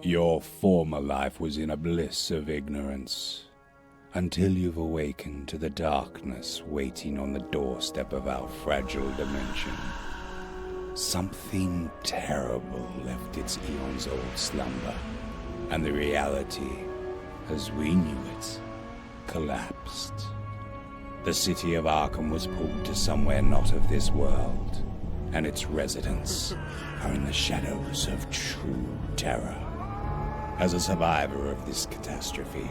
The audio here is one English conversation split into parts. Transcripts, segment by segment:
Your former life was in a bliss of ignorance, until you've awakened to the darkness waiting on the doorstep of our fragile dimension. Something terrible left its eons-old slumber, and the reality, as we knew it, collapsed. The city of Arkham was pulled to somewhere not of this world, and its residents are in the shadows of true terror. As a survivor of this catastrophe,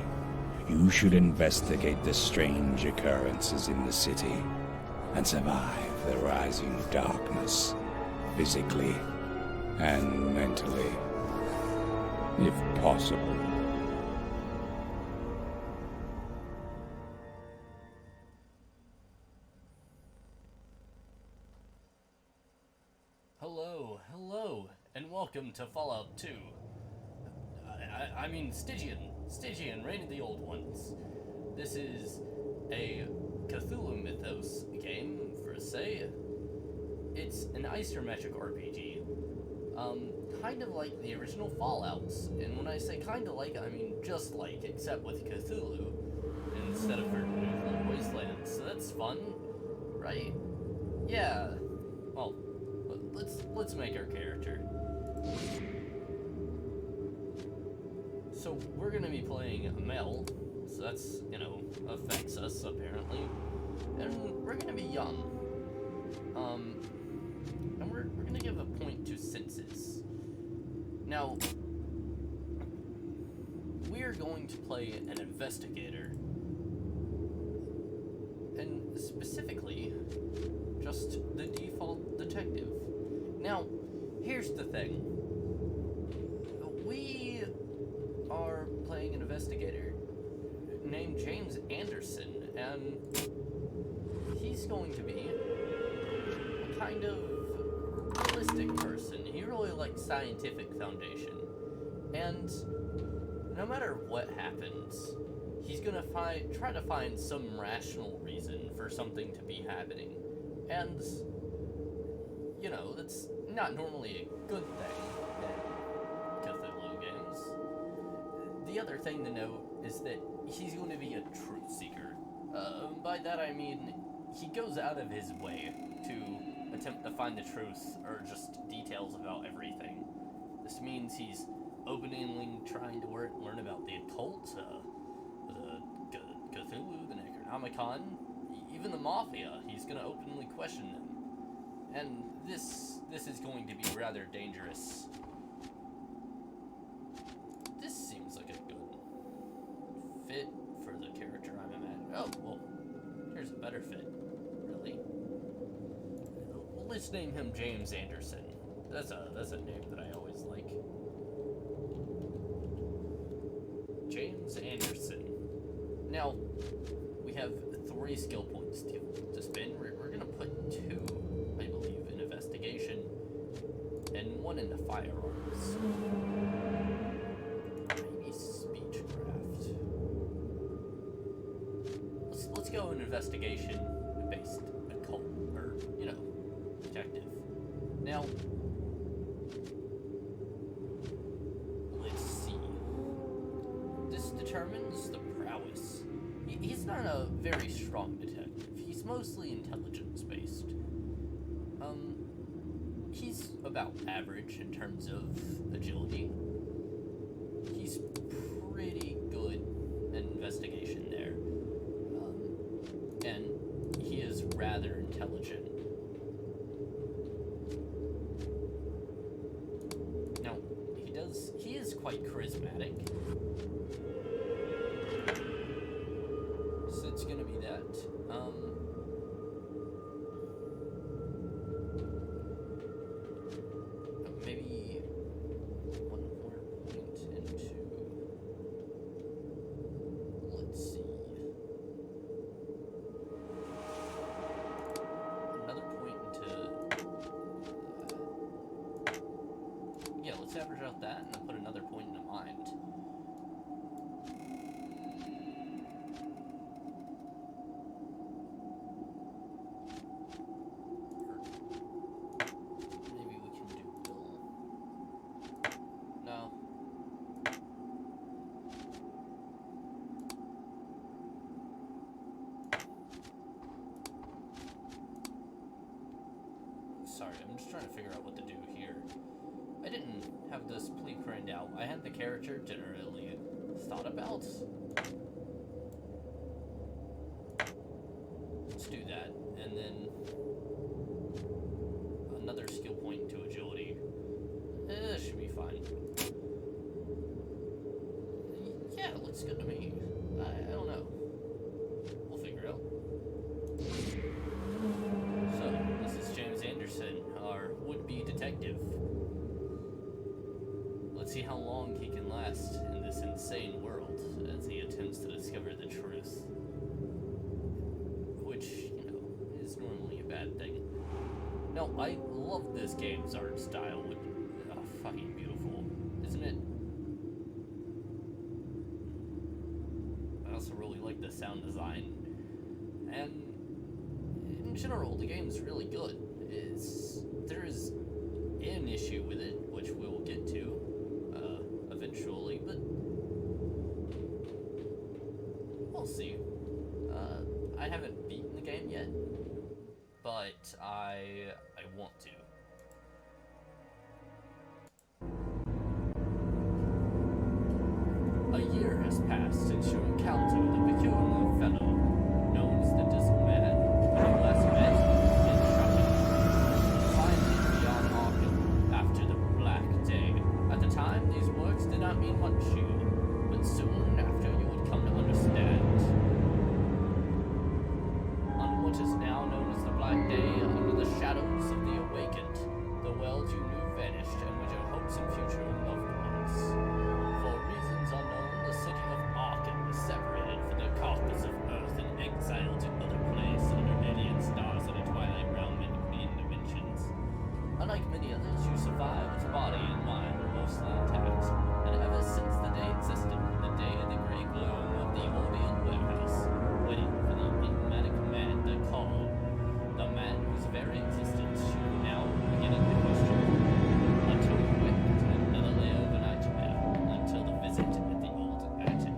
you should investigate the strange occurrences in the city and survive the rising darkness, physically and mentally, if possible. Hello, and welcome to Fallout 2. I mean Stygian, Reign of the Old Ones. This is a Cthulhu Mythos game, per se. It's an isometric RPG, kind of like the original Fallouts. And when I say kind of like, I mean just like, except with Cthulhu instead of Nuclear Wasteland. So that's fun, right? Yeah. Well, let's make our character. So we're gonna be playing Mel, so that's, affects us apparently. And we're gonna be young. And we're gonna give a point to senses. Now, we're going to play an investigator. And specifically, just the default detective. Now, here's the thing. We are playing an investigator named James Anderson, and he's going to be a kind of realistic person. He really likes scientific foundation, and no matter what happens, he's gonna try to find some rational reason for something to be happening. And that's not normally a good thing in Cthulhu games. The other thing to note is that he's going to be a truth seeker. By that I mean he goes out of his way to attempt to find the truth or just details about everything. This means he's openly trying to learn about the occult, the Cthulhu, the Necronomicon, even the Mafia. He's going to openly question them. And this is going to be rather dangerous. This seems like a good fit for the character I'm imagining. Oh, well, here's a better fit, really. Let's name him James Anderson. That's a name that I always like. James Anderson. Now, we have 3 skill points to spend. We're gonna put 2, I believe, in investigation, and 1 into firearms. Maybe speechcraft. Let's go in investigation-based occult, or detective. Now, let's see. This determines the prowess. He's not a very strong detective. He's mostly intelligence-based. He's about average in terms of agility. He's pretty good at investigation there. And he is rather intelligent. Now, he is quite charismatic. So it's gonna be that. Maybe 1 more point into, let's see, another point into, let's average out that and then put another point into mind. sorry, I'm just trying to figure out what to do here. I didn't have this pre-planned out. I had the character generally thought about. Let's do that, and then another skill point to agility. This should be fine. Yeah, it looks good to me. I don't know. We'll figure it out. So, this is James Anderson, our would-be detective. Let's see how long he can last in this insane world as he attempts to discover the truth. Which, you know, is normally a bad thing. No, I love this game's art style. Oh, fucking beautiful. Isn't it? I also really like the sound design. And in general, the game's really good. There is an issue with it, which we will get to eventually, but we'll see. I haven't beaten the game yet, but I want to. A year has passed since you encountered the peculiar fellow known as the Dismal Man. When you last met in Trapping, finally beyond Arkham after the Black Day. At the time, these words did not mean much to you, but soon after you would come to understand. On what is now known as the Black Day, under the shadows of the Awakened, the world you knew vanished, and with your hopes and future loved ones. For reasons unknown, the city of Arkham was separated from the carcass of Earth and exiled to other places under alien stars in a twilight realm in between dimensions. Unlike many others, you survived, body and mind were mostly intact, and ever since the day existed, the day of the gray gloom of the Orient warehouse, waiting for the enigmatic man to call, the man whose very existence you are now beginning to question, until you wake to another layer of a nightmare, until the visit at the old attic.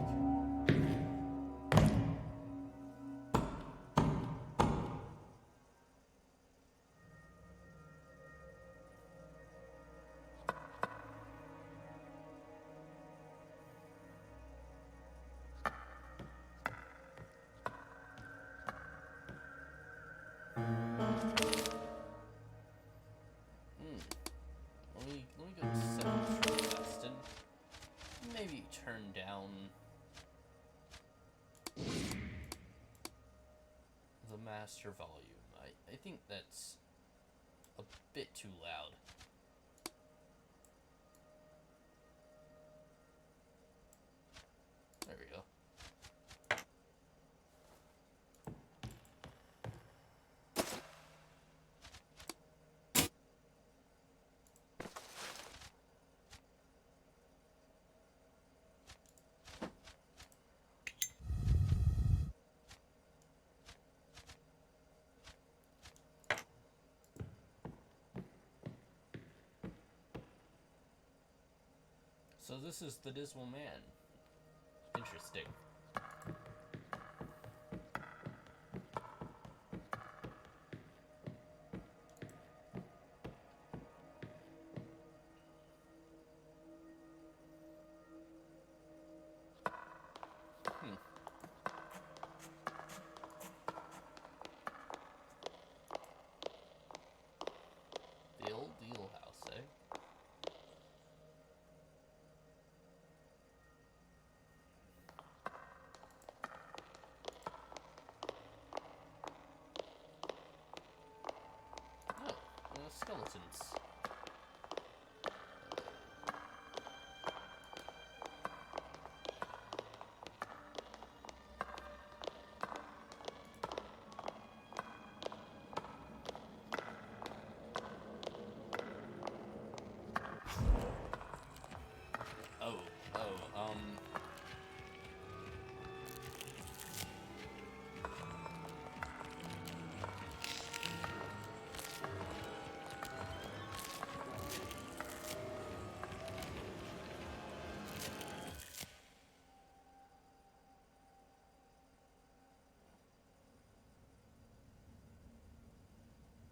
Let me go settings real fast and maybe turn down the master volume. I think that's a bit too loud. There we go. So this is the Dismal Man. Interesting. The old Deal House, eh? Skeletons.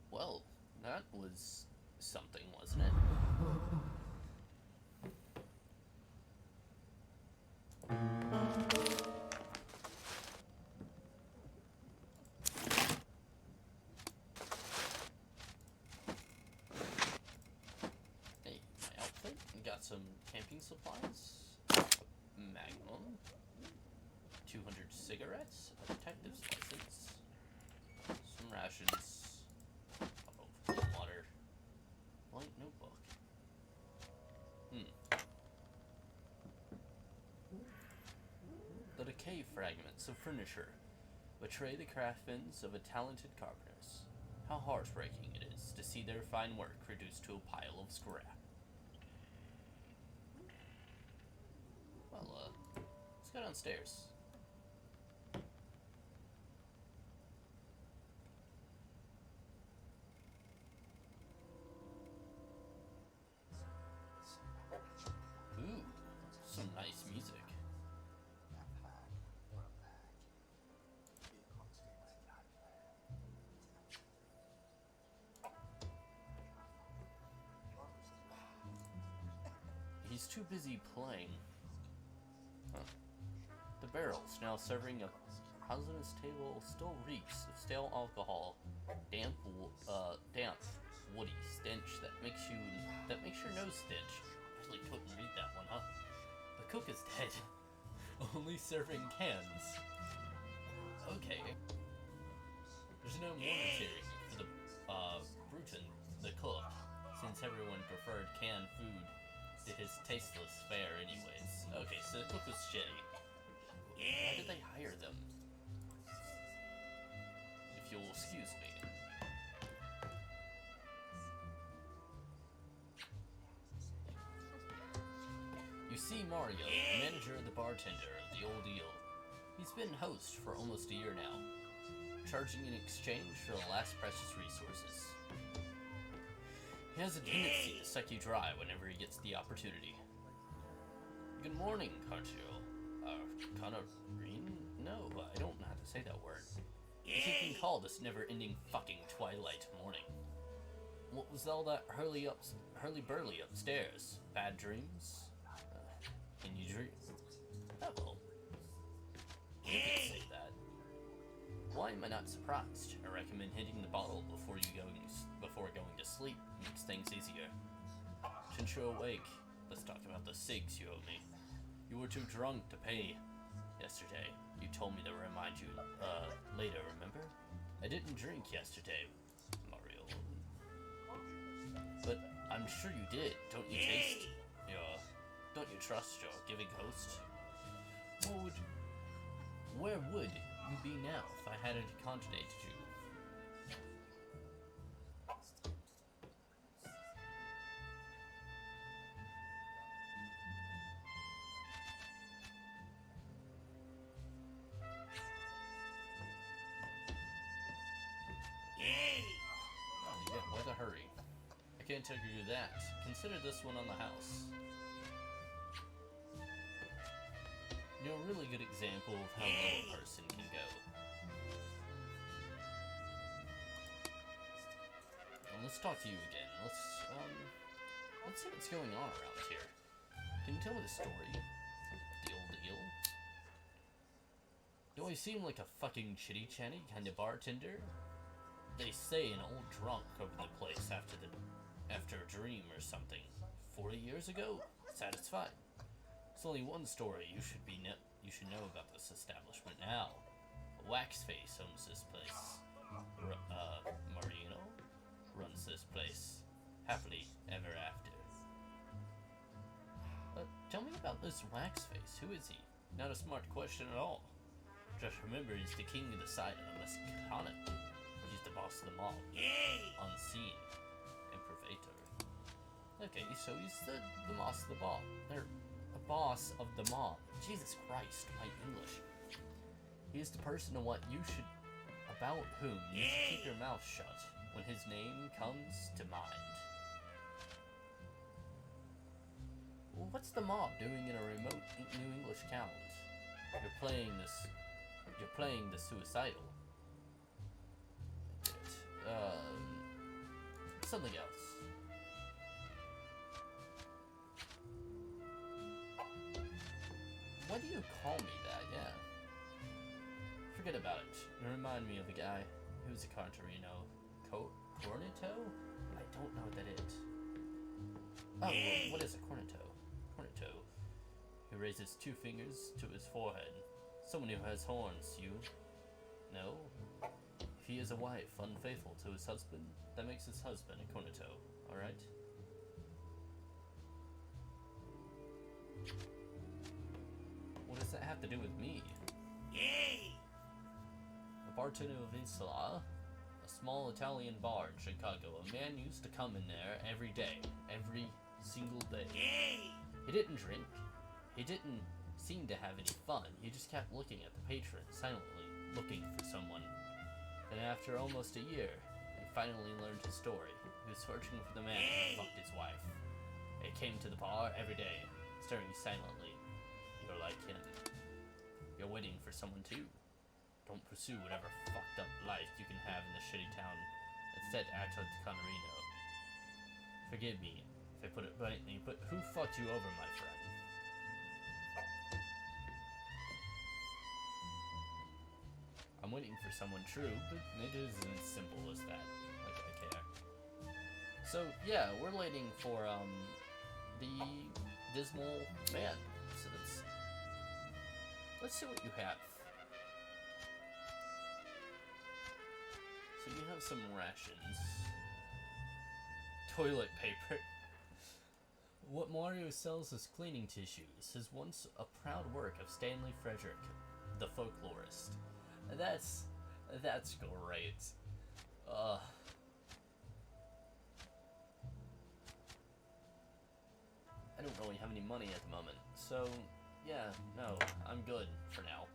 Well, now that was something, wasn't it? Hey, my outfit. Got some camping supplies. Magnum. 200 cigarettes. A detective's license. Some rations. Clean water. Blank notebook. The decay fragments of furniture betray the craftsmen of a talented carpenters. How heartbreaking it is to see their fine work reduced to a pile of scrap. Well, let's go downstairs. Ooh, some nice music. He's too busy playing. Huh. The barrels, now serving a hazardous table, still reeks of stale alcohol, damp, woody stench that makes your nose stench. Really couldn't read that one, huh? The cook is dead. Only serving cans. Okay. There's no monetary for the Bruton, the cook, since everyone preferred canned food to his tasteless fare anyways. Okay, so the cook was shitty. Why did they hire them? If you'll excuse me. You see Mario, manager of the bartender of the Old Eel. He's been host for almost a year now, charging in exchange for the last precious resources. He has a tendency to suck you dry whenever he gets the opportunity. Good morning, Concho. Connorine? No, I don't know how to say that word. As you can call this never-ending fucking twilight morning. What was all that hurly-burly upstairs? Bad dreams? Can you dream? Oh well. You can say that. Why am I not surprised? I recommend hitting the bottle before going to sleep. Makes things easier. Since you're awake, let's talk about the cigs you owe me. You were too drunk to pay yesterday. You told me to remind you later, remember? I didn't drink yesterday, Mario. But I'm sure you did. Don't you taste don't you trust your giving host? Where would you be now if I hadn't accommodated you? Oh, yeah, why the hurry? I can't tell you that. Consider this one on the house. You're a really good example of how low a person can go. Well, let's talk to you again. Let's see what's going on around here. Can you tell me the story of the Old Eel? Do I seem like a fucking chitty-chatty kind of bartender? They say an old drunk over the place after a dream or something. 40 years ago? Satisfied. It's only one story you should know about this establishment now. Waxface owns this place. Marino runs this place. Happily ever after. Tell me about this Waxface. Who is he? Not a smart question at all. Just remember he's the king of the side of the Miskatonic. He's the boss of the mob. Unseen. Improvator. Okay, so he's the boss of the mob. Boss of the mob. Jesus Christ, my English. He is the person about whom you should keep your mouth shut when his name comes to mind. Well, what's the mob doing in a remote New English town? You're playing the suicidal. something else. Why do you call me that? Yeah. Forget about it. You remind me of a guy who's a Cantorino. Cornetto? I don't know what that is. Oh, well, what is a cornetto? Cornetto. He raises 2 fingers to his forehead. Someone who has horns, you. No? If he is a wife unfaithful to his husband, that makes his husband a cornetto, alright? What does that have to do with me? Yay! The bartender of Isla, a small Italian bar in Chicago. A man used to come in there every day, every single day. Yay! He didn't drink. He didn't seem to have any fun. He just kept looking at the patron, silently looking for someone. And after almost a year, he finally learned his story. He was searching for the man who fucked his wife. He came to the bar every day, staring silently. You're like him. You're waiting for someone too. Don't pursue whatever fucked up life you can have in the shitty town. Instead, act like the Canarino. Forgive me if I put it bluntly, but who fucked you over, my friend? I'm waiting for someone true, but it isn't as simple as that. Like I care. So yeah, we're waiting for the dismal man. So let's see what you have. So you have some rations. Toilet paper. What Mario sells is cleaning tissues, is once a proud work of Stanley Frederick, the folklorist. That's great. I don't really have any money at the moment, so yeah, no, I'm good for now.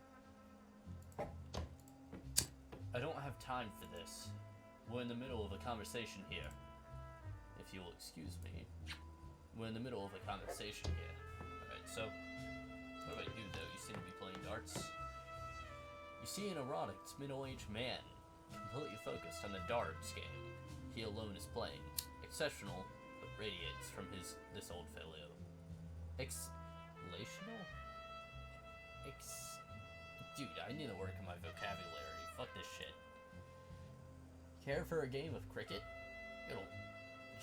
I don't have time for this. We're in the middle of a conversation here. If you'll excuse me. We're in the middle of a conversation here. Alright, so, what about you though? You seem to be playing darts. You see an erotic, middle-aged man, completely focused on the darts game he alone is playing. Exceptional, but radiates from this old fellow. Exlational? Dude, I need to work on my vocabulary. Fuck this shit. Care for a game of cricket? It'll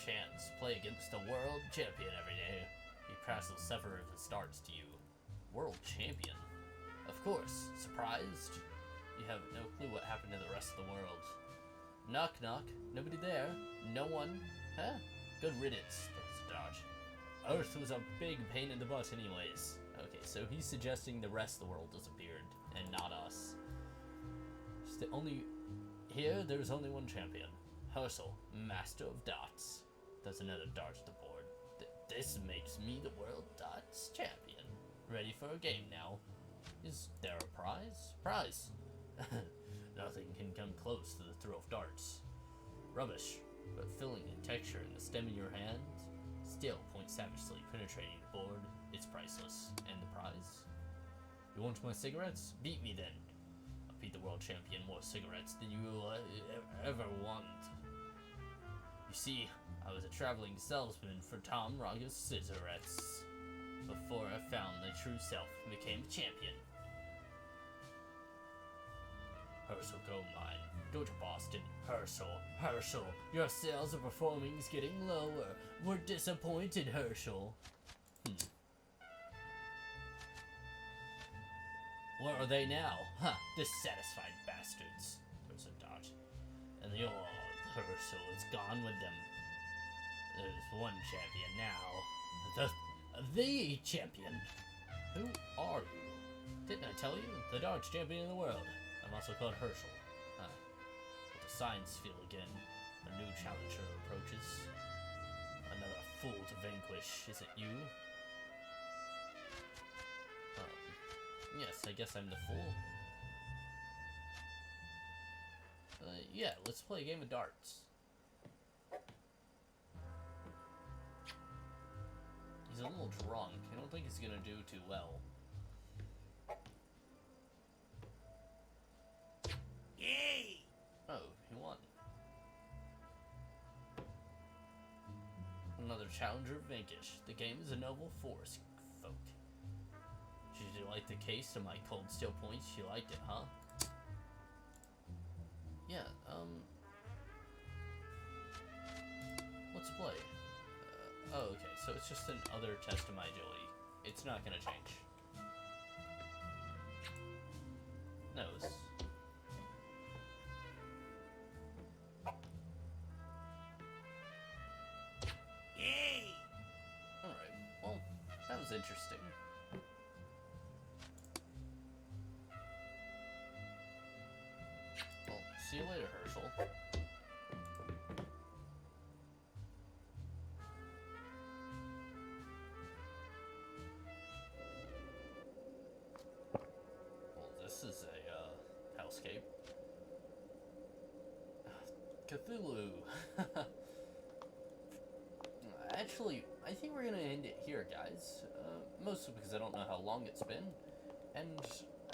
chance play against the world champion every day. He passes several of his darts to you. World champion? Of course. Surprised? You have no clue what happened to the rest of the world. Knock knock. Nobody there? No one? Huh? Good riddance. That's a dodge. Earth was a big pain in the butt anyways. Okay, so he's suggesting the rest of the world disappeared, and not us. Here, there's only one champion. Herschel, master of darts. There's another dart at the board. This makes me the world darts champion. Ready for a game now. Is there a prize? Prize? Nothing can come close to the thrill of darts. Rubbish, but feeling the texture in the stem of your hand, still point savagely penetrating the board, it's priceless. And the prize? You want my cigarettes? Beat me then. I'll beat the world champion more cigarettes than you will ever want. You see, I was a traveling salesman for Tom Rogers cigarettes before I found my true self and became a champion. Herschel Gold Mine, go to Boston. Herschel, your sales of performing is getting lower. We're disappointed, Herschel. Where are they now? Huh, dissatisfied bastards. There's a dot. And the old Herschel is gone with them. There's one champion now. The champion. Who are you? Didn't I tell you? The darts champion of the world. I'm also called Herschel. With the signs feel again. A new challenger approaches. Another fool to vanquish. Is it you? Yes, I guess I'm the fool. Yeah, let's play a game of darts. He's a little drunk. I don't think he's gonna do too well. Yay! Oh, he won. another challenger vanquished. The game is a noble force, folk. Did you like the case of my cold steel points? You liked it, huh? Yeah, let's play. Oh, okay, so it's just another test of my agility. It's not gonna change. No, it's... Yay! Alright, well, that was interesting. Well, see you later, Herschel. Well, this is a, hellscape. Cthulhu! Actually, I think we're gonna end it here, guys. Mostly because I don't know how long it's been, and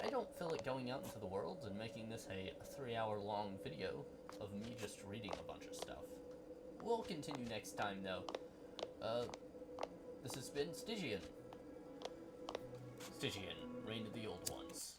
I don't feel like going out into the world and making this a 3-hour-long video of me just reading a bunch of stuff. We'll continue next time, though. This has been Stygian. Stygian, Reign of the Old Ones.